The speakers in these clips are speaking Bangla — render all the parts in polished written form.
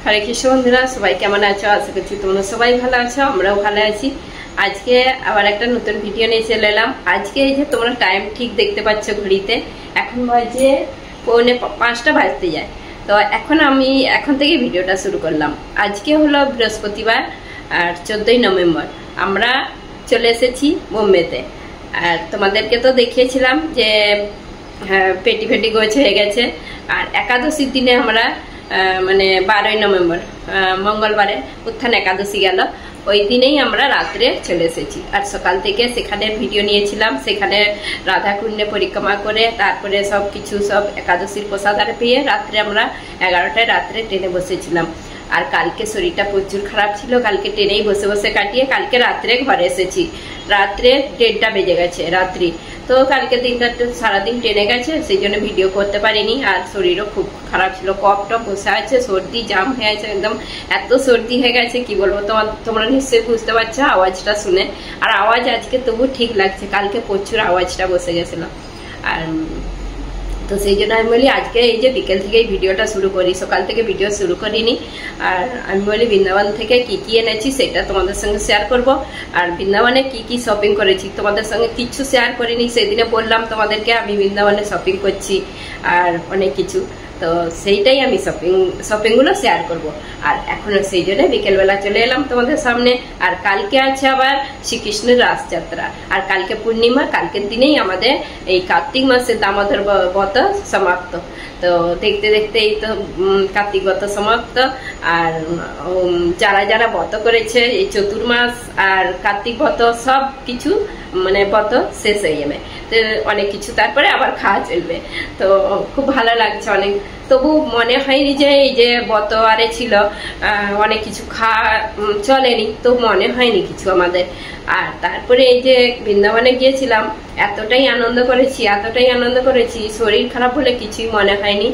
হরে কৃষ্ণ বন্ধুরা, সবাই কেমন আছো? আশা করছি তোমরা সবাই ভালো আছো, আমরাও ভালো আছি। আজকে আবার একটা নতুন ভিডিও নিয়ে চলে এলাম। আজকে এই যে তোমরা টাইম ঠিক দেখতে পাচ্ছ ঘড়িতে, এখন বাজে 4:45 বাজতে যায়। তো আমি এখন থেকে ভিডিওটা শুরু করলাম। আজকে হলো বৃহস্পতিবার আর 14ই নভেম্বর। আমরা চলে এসেছি বোম্বেতে। আর তোমাদেরকে তো দেখিয়েছিলাম যে পেটি ফেটি গোছ হয়ে গেছে। আর একাদশীর দিনে আমরা মানে 12ই নভেম্বর মঙ্গলবারে উত্থান একাদশী গেল, ওই দিনেই আমরা রাত্রে চলে এসেছি। আর সকাল থেকে সেখানে ভিডিও নিয়েছিলাম, সেখানে রাধাকুণ্ডে পরিক্রমা করে তারপরে সব একাদশীর প্রসাদ আর পেয়ে রাত্রে আমরা 11টায় রাত্রে ট্রেনে বসেছিলাম। আর কালকে শরীরটা প্রচুর খারাপ ছিল, কালকে ট্রেনেই বসে বসে কাটিয়ে কালকে রাত্রে ঘরে এসেছি। রাত্রে 1:30 বেজে গেছে রাত্রি। তো কালকে দিনটা সারাদিন ট্রেনে গেছে, সেই জন্য ভিডিও করতে পারিনি। আর শরীরও খুব খারাপ ছিল, কফ টপ বসে আছে, সর্দি জাম হয়ে আছে, একদম এত সর্দি হয়ে গেছে কি বলবো। তোমরা নিশ্চয়ই বুঝতে পারছো আওয়াজটা শুনে। আর আওয়াজ আজকে তবু ঠিক লাগছে, কালকে প্রচুর আওয়াজটা বসে গেছিল। আর তো সেই জন্য আমি বলি আজকে এই যে বিকেল থেকে এই ভিডিওটা শুরু করি, সকাল থেকে ভিডিও শুরু করিনি। আর আমি বলি বৃন্দাবন থেকে কি এনেছি সেটা তোমাদের সঙ্গে শেয়ার করব। আর বৃন্দাবনে কি শপিং করেছি তোমাদের সঙ্গে কিচ্ছু শেয়ার করিনি। সেদিনে বললাম তোমাদেরকে আমি বৃন্দাবনে শপিং করছি আর অনেক কিছু, তো সেইটাই আমি শপিংগুলো শেয়ার করব। আর এখনো সেই জন্য বিকেলবেলা চলে এলাম তোমাদের সামনে। আর কালকে আছে আবার শ্রীকৃষ্ণের রাসযাত্রা, আর কালকে পূর্ণিমা, কালকের দিনেই আমাদের এই কার্তিক মাসের দামোদর ব্রত সমাপ্ত। তো দেখতে দেখতে এই তো কার্তিক ব্রত সমাপ্ত। আর যারা যারা ব্রত করেছে এই চতুর্মাস আর কার্তিক ব্রত সব কিছু মানে ব্রত শেষ হয়ে যাবে। তো অনেক কিছু তারপরে আবার খাওয়া চলবে। তো খুব ভালো লাগছে অনেক। তবু মনে হয়নি যে এই যে ব্রত আরে ছিল অনেক কিছু খাওয়া চলেনি, তো মনে হয়নি কিছু আমাদের। আর তারপরে এই যে বৃন্দাবনে গিয়েছিলাম, এতটাই আনন্দ করেছি, শরীর খারাপ হলে কিছুই মনে হয়নি।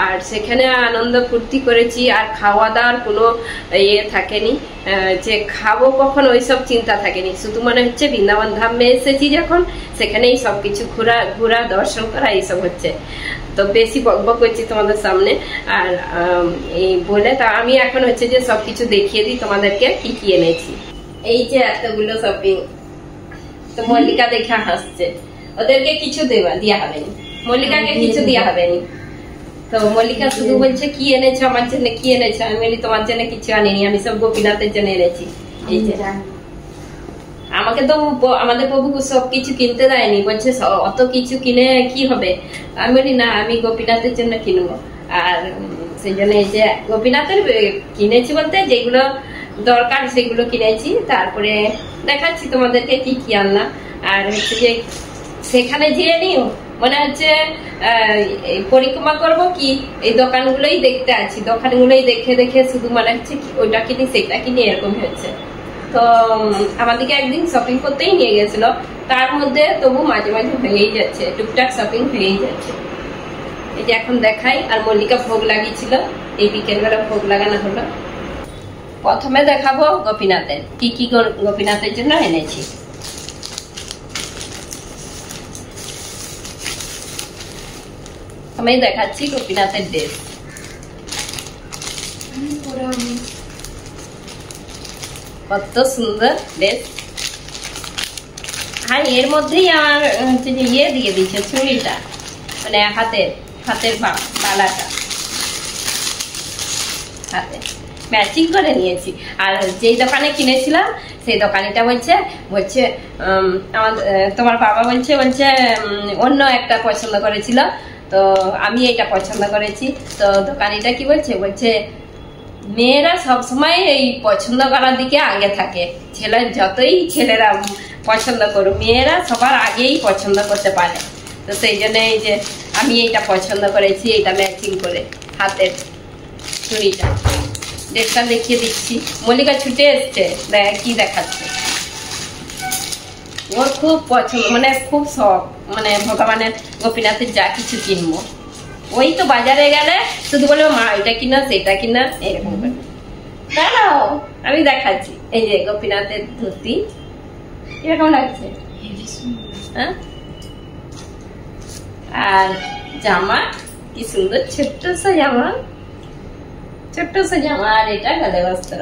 আর সেখানে আনন্দ ফুর্তি করেছি, আর খাওয়া দাওয়ার কোনো ইয়ে থাকেনি যে খাবো কখন, ওইসব চিন্তা থাকেনি। শুধু মনে হচ্ছে বৃন্দাবন ধামে এসেছি যখন, সেখানেই সবকিছু ঘোরা দর্শন করা এইসব হচ্ছে। তো বেশি বকবক করছি তোমাদের সামনে। আর এই বলে তা আমি এখন হচ্ছে যে সবকিছু দেখিয়ে দিই তোমাদেরকে কি এনেছি। এই যে এতগুলো শপিং। তো মল্লিকা দেখে হাসছে, ওদেরকে কিছু দেওয়া হবে না, মল্লিকাকে কিছু দেওয়া হবে না। তো মল্লিকা শুধু বলছে কি এনেছো আমার জন্য, কি এনেছো? আমি বলি তোমার জন্য কিছু আনিনি, আমি সব গোপীনাথের জন্য এনেছি। এই যে আমাকে তো আমাদের প্রভু সবকিছু কিনতে দেয়নি, বলছে অত কিছু কিনে কি হবে। আমি বলি না, আমি গোপীনাথের জন্য কিনবো। আর সেই জন্য এই যে গোপীনাথের কিনেছি বলতে যেগুলো দরকার সেগুলো কিনেছি। তারপরে দেখাচ্ছি তোমাদেরকে কি আনলাম। আর হচ্ছে যে সেখানে যেয়ে নিও মনে হচ্ছে পরিক্রমা করব কি এই দোকানগুলোই দেখতে আছি, দোকানগুলোই দেখে শুধু মনে হচ্ছে ওইটা কিনি সেটা কিনি, এরকম হচ্ছে। তো আমাদেরকে একদিন শপিং করতেই নিয়ে গেছিল, তার মধ্যে তবু মাঝে মাঝে হয়েই যাচ্ছে, টুকটাক শপিং হয়েই যাচ্ছে। এই যে এখন দেখাই। আর মল্লিকা ভোগ লাগিয়েছিল, এই বিকেলবেলা ভোগ লাগানো হলো। প্রথমে দেখাবো গোপীনাথের কি গোপীনাথের জন্য এনেছি। আমি দেখাচ্ছি গোপীনাথের ড্রেস। কত সুন্দর ড্রেস। আর এর মধ্যেই আমার হচ্ছে যে ইয়ে দিয়ে দিচ্ছে চুড়িটা, মানে হাতের বালাটা হাতে ম্যাচিং করে নিয়েছি। আর যেই দোকানে কিনেছিলাম সেই দোকানিটা বলছে তোমার বাবা বলছে অন্য একটা পছন্দ করেছিল, তো আমি এটা পছন্দ করেছি। তো দোকানিটা কি বলছে মেয়েরা সবসময় এই পছন্দ করার দিকে আগে থাকে, যতই ছেলেরা পছন্দ করুক মেয়েরা সবার আগেই পছন্দ করতে পারে। তো সেই জন্য এই যে আমি এইটা পছন্দ করেছি, এইটা ম্যাচিং করে হাতের চুড়িটা। ড্রেসটা দেখিয়ে দিচ্ছি। মল্লিকা ছুটে এসছে, কি দেখাচ্ছে। ওর খুব পছন্দ, মানে খুব শখ, মানে ভগবানের গোপীনাথের যা কিছু কিনবো ওই তো বাজারে গেলে শুধু বলবো মা এটা কিনা সেটা কিনা, এরকম করে। দাঁড়াও আমি দেখাচ্ছি। এই যে গোপীনাথের ধুতি কিরকম লাগছে, হ্যাঁ? আর জামা কি সুন্দর, ছোট্ট জামা, ছোট্ট সে জামা, আর এটা গলে বস্ত্র।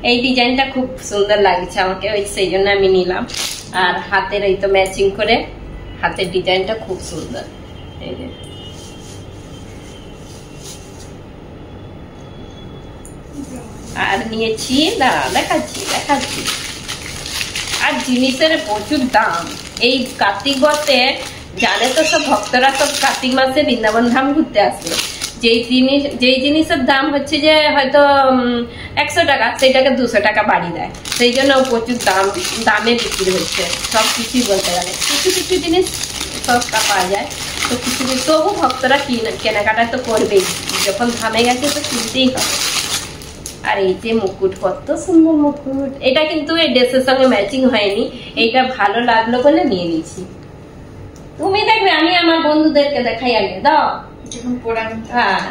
এই ডিজাইনটা খুব সুন্দর লাগছে আমাকে, ওই সেই জন্য আমি নিলাম। আর হাতের এই তো ম্যাচিং করে হাতের ডিজাইনটা খুব সুন্দর। এই যে আর নিয়েছি, দেখাচ্ছি। আর জিনিসের প্রচুর দাম এই কার্তিক মাসে। জানে তো সব ভক্তরা সব কার্তিক মাসে বৃন্দাবন ধাম ঘুরতে আসে। যেই জিনিসের দাম হচ্ছে যে হয়তো 100 টাকা, সেইটাকে 200 টাকা বাড়ি দেয়। সেই জন্য প্রচুর দামে বিক্রি হচ্ছে সব কিছুই বলতে গেলে। কিছু জিনিস সস্তা পাওয়া যায়, তো কিছু তবু ভক্তরা কেনাকাটা তো করবেই, যখন ধামে গেছে তো কিনতেই হবে। আর এই যে মুকুট, কত সুন্দর মুকুট। এটা কিন্তু এই ড্রেসের সঙ্গে ম্যাচিং হয়নি, এইটা ভালো লাগলো বলে নিয়ে নিয়েছি। তুমি দেখবে, আমি আমার বন্ধুদেরকে দেখাই আগে। দাও। হ্যাঁ,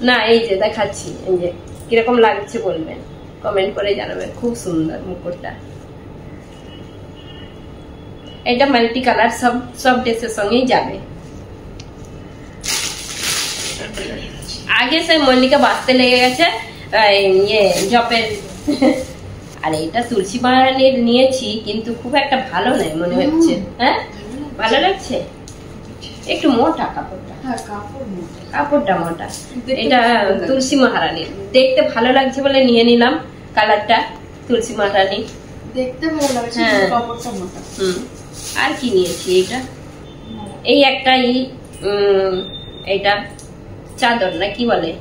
না এই যে দেখাচ্ছি, এই যে কিরকম লাগছে বলবেন, কমেন্ট করে জানাবেন। খুব সুন্দর মুকুটটা। এটা মাল্টি কালার, সব ড্রেসের সঙ্গেই যাবে। আগে সে মল্লিকা বাঁচতে লেগে গেছে জপের। আর এইটা তুলসী মহারানীর নিয়েছি, কিন্তু খুব একটা ভালো নয় মনে হচ্ছে। হ্যাঁ, ভালো লাগছে, একটু মোটা কাপড়টা মোটা। এটা তুলসী মহারানীর, দেখতে ভালো লাগছে বলে নিয়ে নিলাম। কালারটা তুলসী মহারানী, দেখতে ভালো লাগছে, কাপড়টা মোটা। আর কি নিয়েছি, এইটা এই একটা এইটা চাদর না কি বলে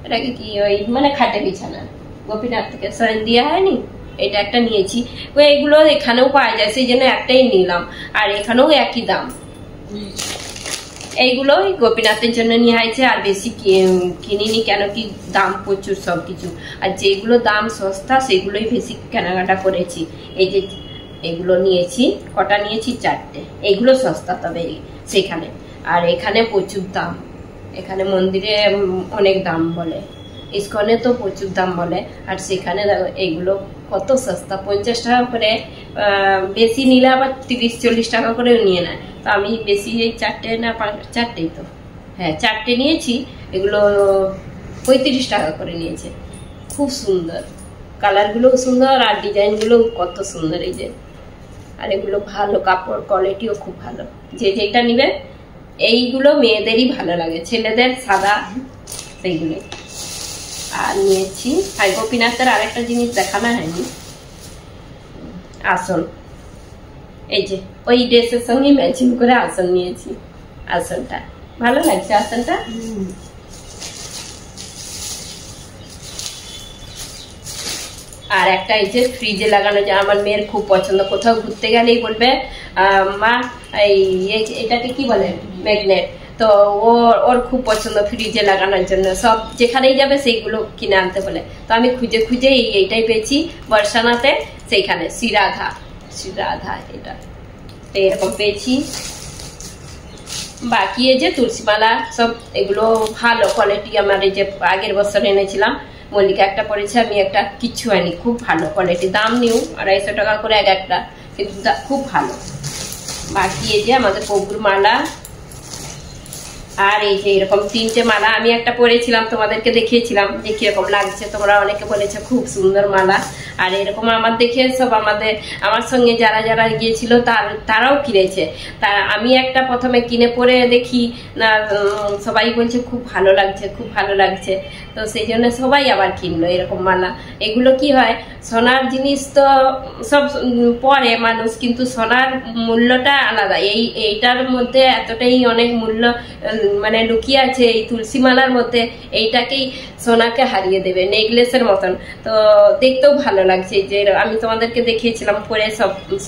এটাকে কি, ওই মানে খাটে বিছানা গোপীনাথ থেকে সরেন দেওয়া হয়নি, এটা একটা নিয়েছি। এইগুলো এখানেও পাওয়া যায়, সেই জন্য একটাই নিলাম। আর এখানেও একই দাম। এইগুলো গোপীনাথের জন্য নিয়ে হয়েছে, আর বেশি কিনিনি, কেন কি দাম প্রচুর সবকিছু। আর যেগুলো দাম সস্তা সেগুলোই বেশি কেনাকাটা করেছি। এই যে এগুলো নিয়েছি, কটা নিয়েছি, 4টে। এগুলো সস্তা তবে সেখানে, আর এখানে প্রচুর দাম। এখানে মন্দিরে অনেক দাম বলে, ইস্কনে তো প্রচুর দাম বলে, আর সেখানে এইগুলো কত সস্তা, 50 টাকা করে। বেশি নিলে আবার 30-40 টাকা করেও নিয়ে নেয়। তো আমি বেশি এই 4টে না 4টেই তো, হ্যাঁ 4টে নিয়েছি। এগুলো 35 টাকা করে নিয়েছে। খুব সুন্দর, কালারগুলোও সুন্দর, আর ডিজাইনগুলোও কত সুন্দর। এই যে, আর এগুলো ভালো, কাপড় কোয়ালিটিও খুব ভালো। যেটা নিবে, এইগুলো মেয়েদেরই ভালো লাগে, ছেলেদের সাদা সেইগুলো। আর নিয়েছি, আর গোপীনাথের আরেকটা জিনিস দেখানো হয়নি, আসন। এই যে ওই ড্রেসের সঙ্গে ম্যাচিং করে আসন নিয়েছি। আসনটা ভালো লাগছে, আসনটা। আর একটা এই যে ফ্রিজে লাগানো, যে আমার মেয়ের খুব পছন্দ। কোথাও ঘুরতে গেলেই বলবে মা এটাকে কি বলে, ম্যাগনেট। তো ওর খুব পছন্দ ফ্রিজে লাগানোর জন্য। সব যেখানেই যাবে সেইগুলো কিনে আনতে বলে। তো আমি খুঁজে এইটাই পেয়েছি বর্ষানাতে, সেইখানে শ্রীরাধা এটা এরকম পেয়েছি। বাকি এই যে তুলসীমালা সব, এগুলো ভালো কোয়ালিটি। আমার এই যে আগের বছর এনেছিলাম, মল্লিকা একটা পড়েছে, আমি একটা, কিচ্ছু হয়নি, খুব ভালো কোয়ালিটি। দাম নিও 250 টাকা করে এক একটা, কিন্তু খুব ভালো। বাকি এই যে আমাদের প্রভুর মালা, আর এই যে এরকম 3টে মালা আমি একটা পরেছিলাম, তোমাদেরকে দেখিয়েছিলাম যে কিরকম লাগছে। তোমরা অনেকে বলেছো খুব সুন্দর মালা। আর এরকম আমার দেখে সব আমার সঙ্গে যারা গিয়েছিল তারাও কিনেছে। আমি একটা প্রথমে কিনে পরে দেখি না, সবাই বলছে খুব ভালো লাগছে। তো সেই জন্য সবাই আবার কিনলো এরকম মালা। এগুলো কি হয়, সোনার জিনিস তো সব পরে মানুষ, কিন্তু সোনার মূল্যটা আলাদা। এইটার মধ্যে এতটাই অনেক মূল্য মানে লুকিয়ে আছে এই তুলসী মালার মধ্যে। এইটাকেই সোনাকে হারিয়ে দেবে, নেকলেসের মতন। তো দেখতেও ভালো লাগছে। যে আমি তোমাদেরকে দেখিয়েছিলাম, পরে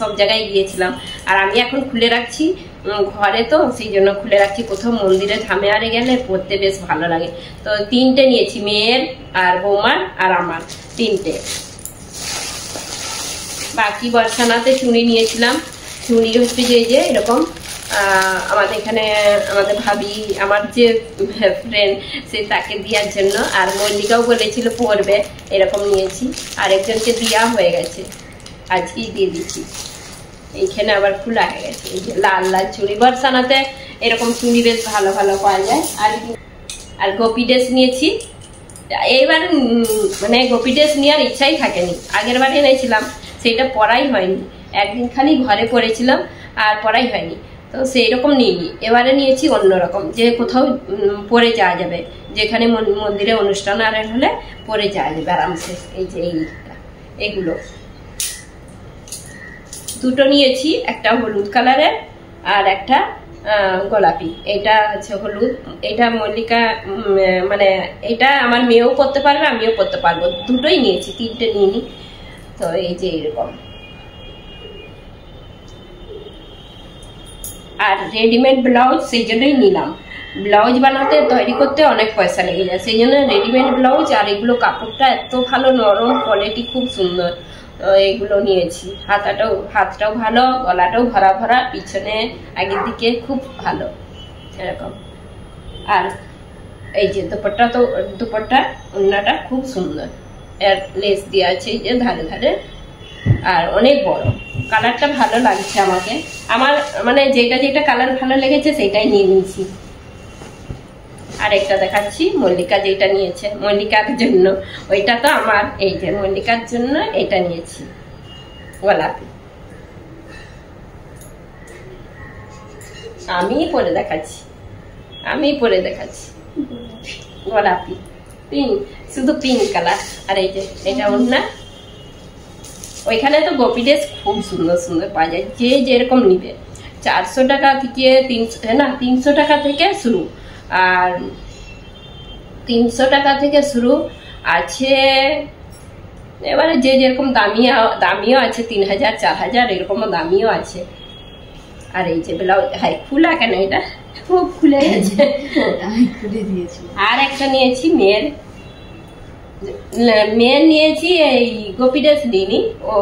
সব জায়গায় গিয়েছিলাম। আর আমি এখন খুলে রাখছি ঘরে, তো সেই জন্য খুলে রাখছি। কোথাও মন্দিরে ধামে আরে গেলে পরতে বেশ ভালো লাগে। তো 3টে নিয়েছি, মেয়ের আর বৌমার আর আমার, 3টে। বাকি বর্ষানাতে চুড়ি নিয়েছিলাম। চুড়ি হচ্ছে যে এরকম, আমাদের এখানে আমাদের ভাবি, আমার যে ফ্রেন্ড, সে তাকে দেওয়ার জন্য। আর মল্লিকাও বলেছিল পরবে, এরকম নিয়েছি। আর একজনকে দেওয়া হয়ে গেছে, আজকেই দিয়ে দিচ্ছি। এইখানে আবার খোলা হয়ে গেছে। এই যে লাল চুড়ি, বর্ষানাতে এরকম চুড়ি বেশ ভালো পাওয়া যায়। আর আর গোপী ড্রেস নিয়েছি। এইবার মানে গোপী ড্রেস নেওয়ার ইচ্ছাই থাকেনি, আগের বারে এনেছিলাম সেটা পরাই হয়নি, একদিন খালি ঘরে পরেছিলাম আর পরাই হয়নি, তো সেই রকম নিইনি। এবারে নিয়েছি অন্যরকম, যে কোথাও পরে যাওয়া যাবে, যেখানে মন্দিরে অনুষ্ঠান আর হলে পরে যাওয়া যাবে আরামসে। এই যে এইগুলো দুটো নিয়েছি, একটা হলুদ কালারের আর একটা গোলাপি। এটা হচ্ছে হলুদ, এটা মল্লিকা, মানে এটা আমার মেয়েও পরতে পারবে, আমিও পরতে পারবো, দুটোই নিয়েছি, তিনটে নিইনি। তো এই যে এরকম। আর রেডিমেড ব্লাউজ সেই জন্যই নিলাম, ব্লাউজ বানাতে তৈরি করতে অনেক পয়সা লেগে যায়, সেই জন্য রেডিমেড ব্লাউজ। আর এগুলো কাপড়টা এত ভালো, নরম, কোয়ালিটি খুব সুন্দর, এগুলো নিয়েছি। হাতটাও ভালো, গলাটাও ভরা ভরা, পিছনে আগের দিকে খুব ভালো এরকম। আর এই যে দুপাট্টা ওড়নাটা খুব সুন্দর, এর লেস দেওয়া আছে এই যে ধারে ধারে, আর অনেক বড়। কালারটা ভালো লাগছে আমাকে, আমার মানে যেটা কালার ভালো লেগেছে সেটাই নিয়ে নিয়েছি। আর একটা দেখাচ্ছি, মল্লিকা যেটা নিয়েছে মল্লিকার জন্য, ওইটা তো আমার, এই যে মল্লিকার জন্য এটা নিয়েছি গোলাপি। আমি পরে দেখাচ্ছি গোলাপি, পিঙ্ক, শুধু পিঙ্ক কালার। আর এই যে এটা ওড়না। ওইখানে তো গোপী ড্রেস খুব সুন্দর সুন্দর পাওয়া যায়, যে যেরকম নিবে। 400 টাকা থেকে 300 টাকা থেকে শুরু, আর 300 টাকা থেকে শুরু আছে। এবারে যে যেরকম দামিও আছে, 3000 4000 এরকম দামিও আছে। আর এই যে ব্লাউজ, হাই খোলা কেন, এটা খুব খুলে গেছে, আর একটা নিয়েছি মেয়ের নিয়েছি, এই গোপী ড্রেস নিইনি, ও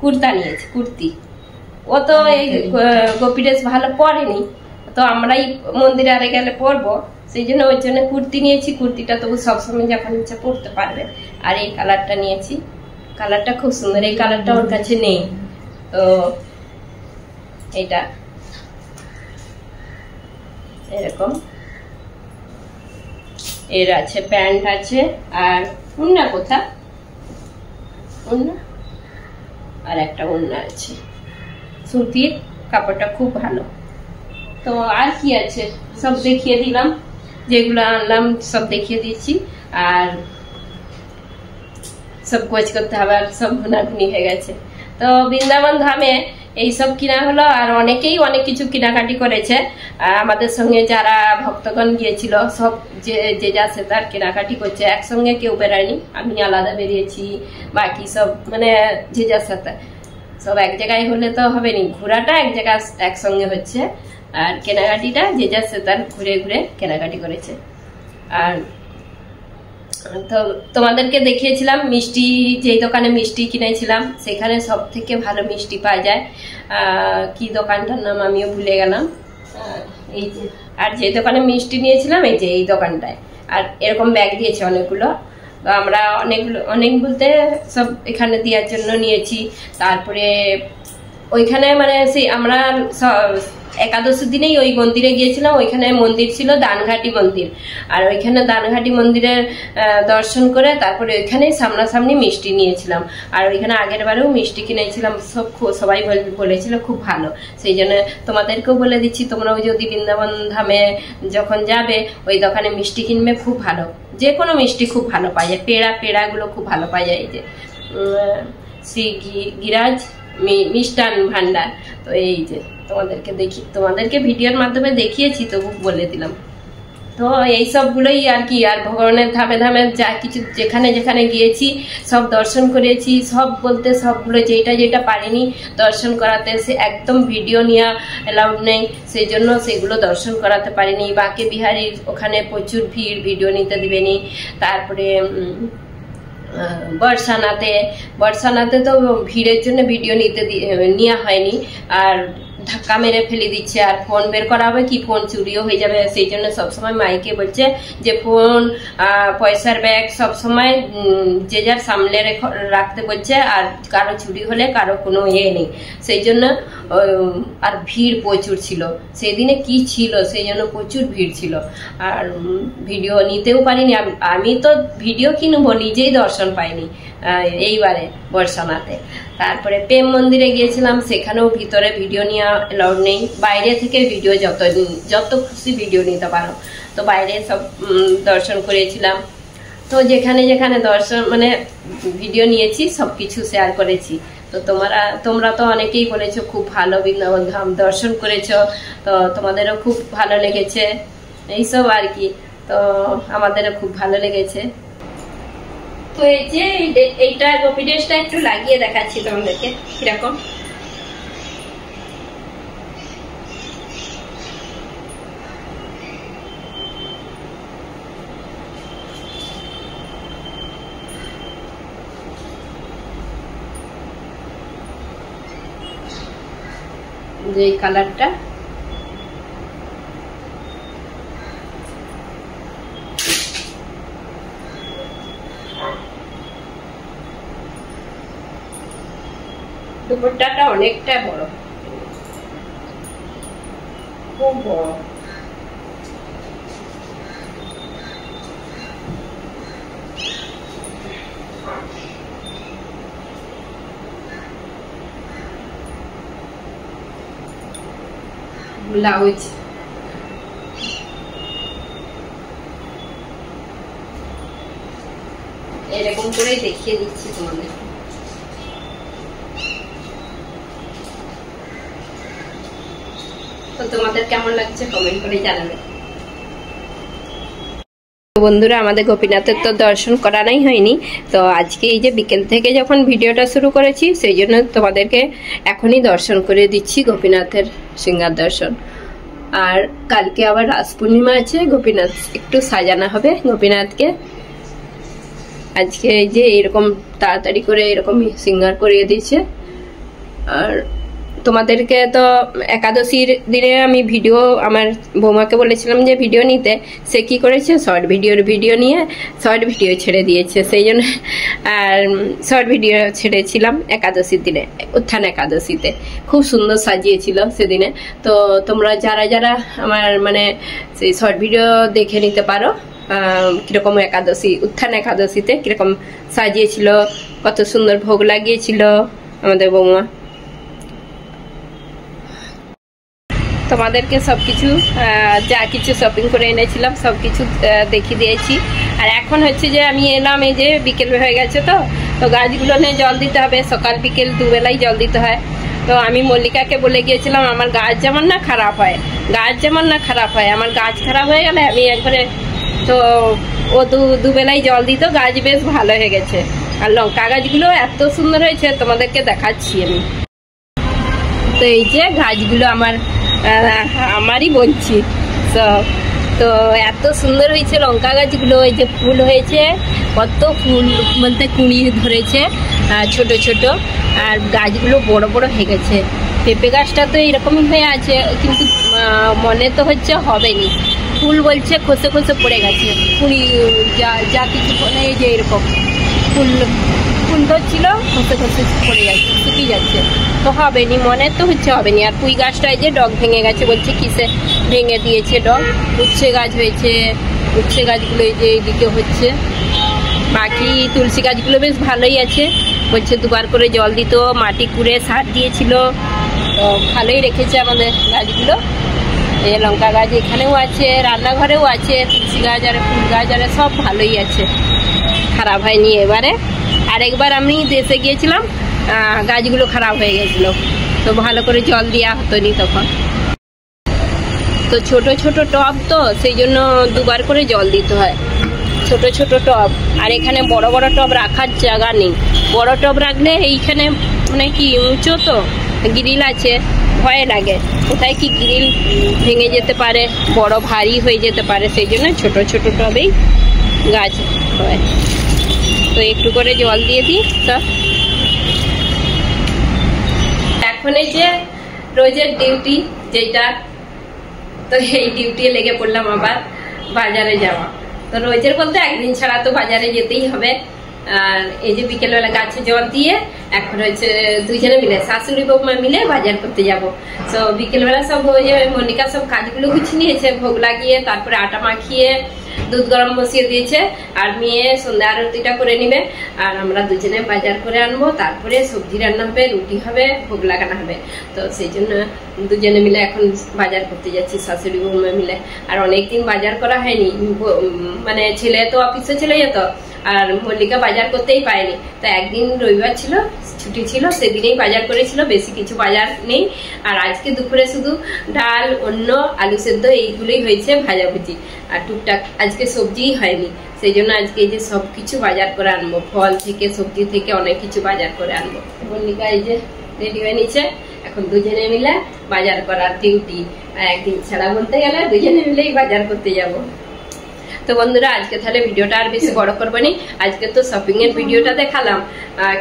কুর্তা নিয়েছি, কুর্তি। ও তো এই গোপী ড্রেস ভালো পরেনি, তো আমরাই মন্দিরে আরে গেলে পরবো, সেই জন্য ওই জন্য কুর্তি নিয়েছি। কুর্তিটা তবু সবসময় যখন ইচ্ছা পরতে পারবে। আর এই কালারটা নিয়েছি, কালারটা খুব সুন্দর, এই কালারটা ওর কাছে নেই, তো এটা এরকম এর আছে, প্যান্ট আছে। আর ওড়না কোথা, ওড়না আর একটা ওড়না আছে সুতির, কাপড়টা খুব ভালো। তো আর কি আছে সব দেখিয়ে দিলাম, যেগুলো আনলাম সব দেখিয়ে দিচ্ছি। আর সব কোচ করতে হবে, আর সব ঘুনাঘুনি হয়ে গেছে। তো বৃন্দাবন ধামে এইসব কিনা হলো, আর অনেকেই অনেক কিছু কেনাকাটি করেছে। আমাদের সঙ্গে যারা ভক্তগণ গিয়েছিল, সব যে যা সে তার কেনাকাটি করছে, একসঙ্গে কেউ বেরায়নি, আমি আলাদা বেরিয়েছি, বাকি সব মানে যে যা সাথে সব এক জায়গায় হলে তো হবে নি, ঘোরাটা এক জায়গায় একসঙ্গে হচ্ছে, আর কেনাকাটিটা যে যা সে তার ঘুরে ঘুরে কেনাকাটি করেছে। আর তো তোমাদেরকে দেখিয়েছিলাম মিষ্টি, যেই দোকানে মিষ্টি কিনেছিলাম সেখানে সব থেকে ভালো মিষ্টি পাওয়া যায়, কি দোকানটার নাম আমিও ভুলে গেলাম। এই যে, আর যে দোকানে মিষ্টি নিয়েছিলাম এই যে এই দোকানটায়, আর এরকম ব্যাগ দিয়েছে অনেকগুলো। তো আমরা অনেক বলতে সব এখানে দেওয়ার জন্য নিয়েছি। তারপরে ওইখানে মানে সেই আমরা একাদশীর দিনেই ওই মন্দিরে গিয়েছিলাম, ওইখানে মন্দির ছিল দানঘাটি মন্দির, আর ওইখানে দানঘাটি মন্দিরের দর্শন করে তারপরে ওইখানে সামনাসামনি মিষ্টি নিয়েছিলাম। আর ওইখানে আগের বারেও মিষ্টি কিনেছিলাম, সবাই বলেছিল খুব ভালো, সেই জন্য তোমাদেরকেও বলে দিচ্ছি, তোমরাও যদি বৃন্দাবন ধামে যখন যাবে ওই দোকানে মিষ্টি কিনবে, খুব ভালো, যে কোনো মিষ্টি খুব ভালো পাওয়া যায়। পেড়াগুলো খুব ভালো পাওয়া যায়, এই যে শ্রী গিরাজ মিষ্টান ভান্ডার। তো এই যে তোমাদেরকে ভিডিওর মাধ্যমে দেখিয়েছি, তবু বলে দিলাম। তো এই সবগুলোই আর কি। আর ভগবানের ধামে ধামে যা কিছু যেখানে যেখানে গিয়েছি সব দর্শন করেছি, সব বলতে সবগুলো যেটা পারিনি দর্শন করাতে, সে একদম ভিডিও নেওয়া অ্যালাউড নেই, সেই জন্য সেগুলো দর্শন করাতে পারিনি। বাঁকে বিহারীর ওখানে প্রচুর ভিড়, ভিডিও নিতে দিবেনি। তারপরে বর্ষানাতে তো ভিড়ের জন্য ভিডিও নেওয়া হয়নি। আর ধাক্কা মেরে ফেলে দিচ্ছে, আর ফোন বের করা হবে কি ফোন চুরিও হয়ে যাবে। সেই জন্য সবসময় মাইকে বলছে যে ফোন পয়সার ব্যাগ সবসময় যে যার সামলে রাখতে বলছে, আর কারো চুরি হলে কারো কোনো নেই। সেই জন্য আর ভিড় প্রচুর ছিল সেদিনে, কি ছিল সেই জন্য প্রচুর ভিড় ছিল। আর ভিডিও নিতেও পারিনি আমি, তো ভিডিও কিনবো, নিজেই দর্শন পাইনি এইবারে বর্ষানাতে। তারপরে প্রেম মন্দিরে গিয়েছিলাম, সেখানেও ভিতরে ভিডিও নেওয়া এলাউড নেই, বাইরে থেকে ভিডিও যত খুশি ভিডিও নিতে পারো। তো বাইরে সব দর্শন করেছিলাম। তো যেখানে যেখানে দর্শন মানে ভিডিও নিয়েছি সবকিছু শেয়ার করেছি। তো তোমরা তো অনেকেই বলেছো খুব ভালো বৃন্দাবন ধাম দর্শন করেছো, তো তোমাদেরও খুব ভালো লেগেছে এইসব আর কি। তো আমাদেরও খুব ভালো লেগেছে। তো এই যে এইটা গোপী ড্রেসটা একটু লাগিয়ে দেখাচ্ছি তোমাদেরকে কিরকম। যে কালারটা দুপাট্টাটা অনেকটা বড়, খুব বড়। ব্লাউজ এরকম করে দেখিয়ে দিচ্ছি তোমাদের। তো তোমাদের কেমন লাগছে কমেন্ট করে জানাবে। বন্ধুরা, আমাদের গোপীনাথের তো দর্শন করানোই হয়নি, তো আজকে এই যে বিকেল থেকে যখন ভিডিওটা শুরু করেছি সেই জন্য তোমাদেরকে এখনই দর্শন করে দিচ্ছি গোপীনাথের সিংহার দর্শন। আর কালকে আবার রাস পূর্ণিমা আছে, গোপীনাথ একটু সাজানো হবে গোপীনাথকে। আজকে এই যে এরকম তাড়াতাড়ি করে এরকম সিঙ্গার করিয়ে দিয়েছে। আর তোমাদেরকে তো একাদশীর দিনে আমি ভিডিও আমার বৌমাকে বলেছিলাম যে ভিডিও নিতে, সে কি করেছে শর্ট ভিডিও নিয়ে শর্ট ভিডিও ছেড়ে দিয়েছে। সেই জন্য আর শর্ট ভিডিও ছেড়েছিলাম একাদশীর দিনে, উত্থান একাদশীতে খুব সুন্দর সাজিয়েছিল সেদিনে। তো তোমরা যারা যারা আমার মানে সেই শর্ট ভিডিও দেখে নিতে পারো কিরকম একাদশী উত্থান একাদশীতে কিরকম সাজিয়েছিল, কত সুন্দর ভোগ লাগিয়েছিল আমাদের বৌমা। তোমাদেরকে সবকিছু যা কিছু শপিং করে এনেছিলাম সবকিছু দেখিয়ে দিয়েছি। আর এখন হচ্ছে যে আমি এলাম, এই যে বিকেল হয়ে গেছে, তো গাছগুলো নিয়ে জল দিতে হবে, সকাল বিকেল দুবেলাই জল দিতে হয়। তো আমি মল্লিকাকে বলে গিয়েছিলাম আমার গাছ যেমন না খারাপ হয়, আমার গাছ খারাপ হয়ে গেলে আমি একবারে, তো ও দুবেলাই জল দিত, গাছ বেশ ভালো হয়ে গেছে। আর লঙ্কা গাছগুলো এত সুন্দর হয়েছে তোমাদেরকে দেখাচ্ছি আমি। তো এই যে গাছগুলো আমারই বলছি, তো এত সুন্দর হয়েছে লঙ্কা গাছগুলো। এই যে ফুল হয়েছে, কত ফুল বলতে কুঁড়ি ধরেছে ছোট ছোট, আর গাছগুলো বড় বড় হয়ে গেছে। পেঁপে গাছটা তো এরকমই হয়ে আছে, কিন্তু মনে তো হচ্ছে হবেনি, ফুল বলছে খসে খসে পড়ে গেছে, কুঁড়ি যা কিছু বলে এই যে এরকম ফুল ধরছিল খসে খসে পড়ে যাচ্ছে, শুকিয়ে যাচ্ছে, তো হবেনি, মনে তো হচ্ছে হবেনি। আর পুঁই গাছটা এই যে ডগ ভেঙে গেছে, বলছে কিসে ভেঙে দিয়েছে ডগ। উচ্ছে গাছ হয়েছে, উচ্ছে গাছগুলো এই যে এইদিকে হচ্ছে। বাকি তুলসী গাছগুলো বেশ ভালোই আছে, বলছে দুবার করে জল দিত, মাটি কুড়ে সার দিয়েছিল, তো ভালোই রেখেছে আমাদের গাছগুলো। এই লঙ্কা গাছ এখানেও আছে, রান্নাঘরেও আছে, তুলসী গাছ আর ফুল গাছ আর সব ভালোই আছে, খারাপ হয়নি এবারে। আরেকবার আমি দেশে গিয়েছিলাম, গাছগুলো খারাপ হয়ে গেছিল, তো ভালো করে জল দেওয়া হতো নি তখন। তো ছোট ছোট টব, তো সেই জন্য দুবার করে জল দিতে হয়, ছোট ছোট টব। আর এখানে বড় বড় টব রাখার জায়গা নেই, বড় টব রাখলে এইখানে মানে কি উঁচু, তো গ্রিল আছে, ভয় লাগে কোথায় কি গ্রিল ভেঙে যেতে পারে, বড় ভারী হয়ে যেতে পারে, সেই জন্য ছোট ছোট টবেই গাছ হয়। তো একটু করে জল দিয়ে দিই। সব এখন এই যে রোজের ডিউটি যেটা, তো এই ডিউটি লেগে পড়লাম আবার বাজারে যাওয়া। তো রোজের বলতে একদিন ছাড়া তো বাজারে যেতেই হবে। আর এই যে বিকেলবেলা গাছে জল দিয়ে এখন হচ্ছে দুইজনে মিলে শাশুড়ি বৌমা মিলে বাজার করতে যাব। তো বিকেলবেলা সব ওই যে মনিকা সব কাজগুলো গুছিয়ে নিয়েছে, ভোগ লাগিয়ে তারপরে আটা মাখিয়ে দুধ গরম বসিয়ে দিয়েছে, আর মেয়ে সন্ধ্যা আরতিটা করে নিবে, আর আমরা দুজনে বাজার করে আনবো, তারপরে সবজি রান্না হবে, রুটি হবে, ভোগ লাগানো হবে। তো সেই জন্য দুজনে মিলে এখন বাজার করতে যাচ্ছি শাশুড়ি বৌমা মিলে। আর অনেকদিন বাজার করা হয়নি, মানে ছেলে তো অফিসে চলে যেত আর মল্লিকা বাজার করতেই পায়নি। তো একদিন রবিবার ছিল, ছুটি ছিল, সেদিনেই বাজার করেছিল, বেশি কিছু বাজার নেই। আর আজকে দুপুরে শুধু ডাল, অন্য আলু সেদ্ধ এইগুলোই হয়েছে, ভাজাভুজি, আর টুকটাক আজকে সবজিই হয়নি। সেই জন্য আজকে এই যে সবকিছু বাজার করে আনবো, ফল থেকে সবজি থেকে অনেক কিছু বাজার করে আনবো। মল্লিকা এই যে রেডি হয়ে নিচ্ছে, এখন দুজনে মিলে বাজার করার ডিউটি। আর একদিন ছাড়া বলতে গেলে দুজনে মিলেই বাজার করতে যাব। তো বন্ধুরা আজকে তাহলে ভিডিওটা আর বেশি বড় করবো নি, আজকে তো শপিং এর ভিডিওটা দেখালাম,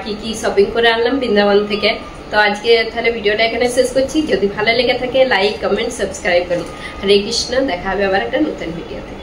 কি কি শপিং করে আনলাম বৃন্দাবন থেকে। তো আজকে তাহলে ভিডিওটা এখানে শেষ করছি। যদি ভালো লেগে থাকে লাইক, কমেন্ট, সাবস্ক্রাইব করুন। হরে কৃষ্ণ, দেখা হবে আবার একটা নতুন ভিডিওতে।